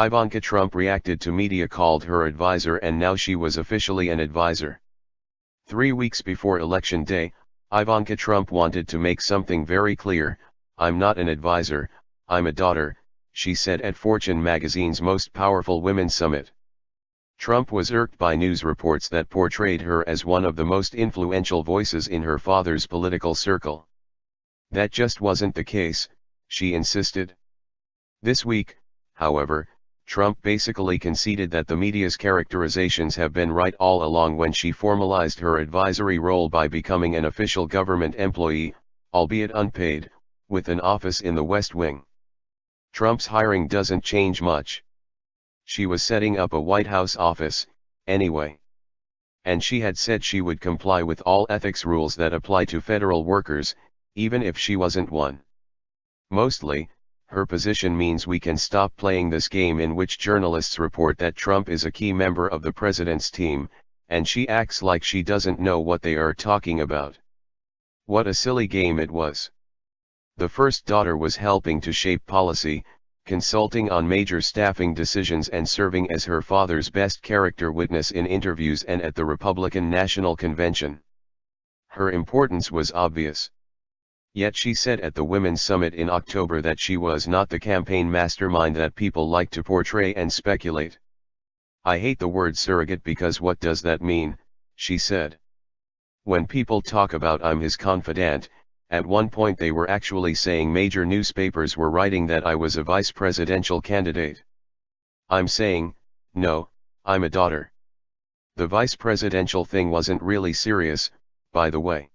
Ivanka Trump reacted to media called her advisor, and now she was officially an advisor. 3 weeks before Election Day, Ivanka Trump wanted to make something very clear: "I'm not an advisor, I'm a daughter," she said at Fortune magazine's Most Powerful Women Summit. Trump was irked by news reports that portrayed her as one of the most influential voices in her father's political circle. That just wasn't the case, she insisted. This week, however, Trump basically conceded that the media's characterizations have been right all along when she formalized her advisory role by becoming an official government employee, albeit unpaid, with an office in the West Wing. Trump's hiring doesn't change much. She was setting up a White House office, anyway. And she had said she would comply with all ethics rules that apply to federal workers, even if she wasn't one. Mostly, her position means we can stop playing this game in which journalists report that Trump is a key member of the president's team, and she acts like she doesn't know what they are talking about. What a silly game it was. The first daughter was helping to shape policy, consulting on major staffing decisions, and serving as her father's best character witness in interviews and at the Republican National Convention. Her importance was obvious. Yet she said at the Women's Summit in October that she was not the campaign mastermind that people like to portray and speculate. "I hate the word surrogate because what does that mean?" she said. "When people talk about I'm his confidant," at one point they were actually saying major newspapers were writing that I was a vice presidential candidate. I'm saying, no, I'm a daughter. The vice presidential thing wasn't really serious, by the way.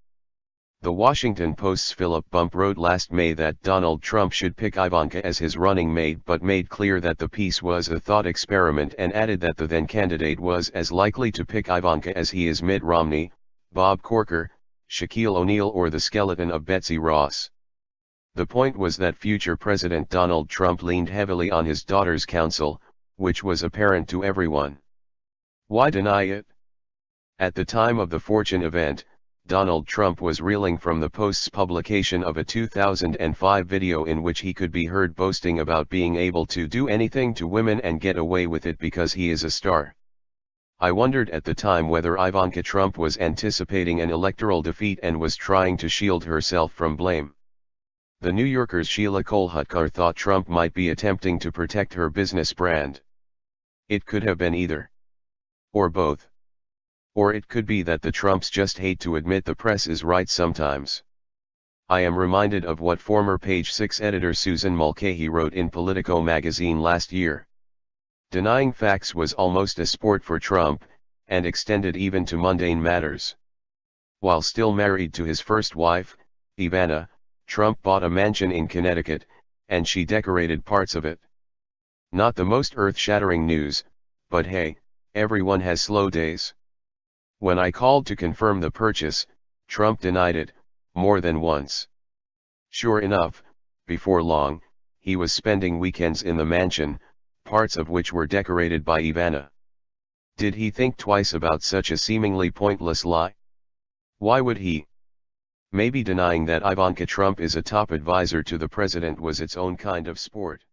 The Washington Post's Philip Bump wrote last May that Donald Trump should pick Ivanka as his running mate, but made clear that the piece was a thought experiment and added that the then candidate was as likely to pick Ivanka as he is Mitt Romney, Bob Corker, Shaquille O'Neal, or the skeleton of Betsy Ross. The point was that future President Donald Trump leaned heavily on his daughter's counsel, which was apparent to everyone. Why deny it? At the time of the Fortune event, Donald Trump was reeling from the Post's publication of a 2005 video in which he could be heard boasting about being able to do anything to women and get away with it because he is a star. I wondered at the time whether Ivanka Trump was anticipating an electoral defeat and was trying to shield herself from blame. The New Yorker's Sheila Kolhatkar thought Trump might be attempting to protect her business brand. It could have been either. Or both. Or it could be that the Trumps just hate to admit the press is right sometimes. I am reminded of what former Page Six editor Susan Mulcahy wrote in Politico magazine last year. Denying facts was almost a sport for Trump, and extended even to mundane matters. While still married to his first wife, Ivanka, Trump bought a mansion in Connecticut, and she decorated parts of it. Not the most earth-shattering news, but hey, everyone has slow days. When I called to confirm the purchase, Trump denied it, more than once. Sure enough, before long, he was spending weekends in the mansion, parts of which were decorated by Ivanka. Did he think twice about such a seemingly pointless lie? Why would he? Maybe denying that Ivanka Trump is a top advisor to the president was its own kind of sport.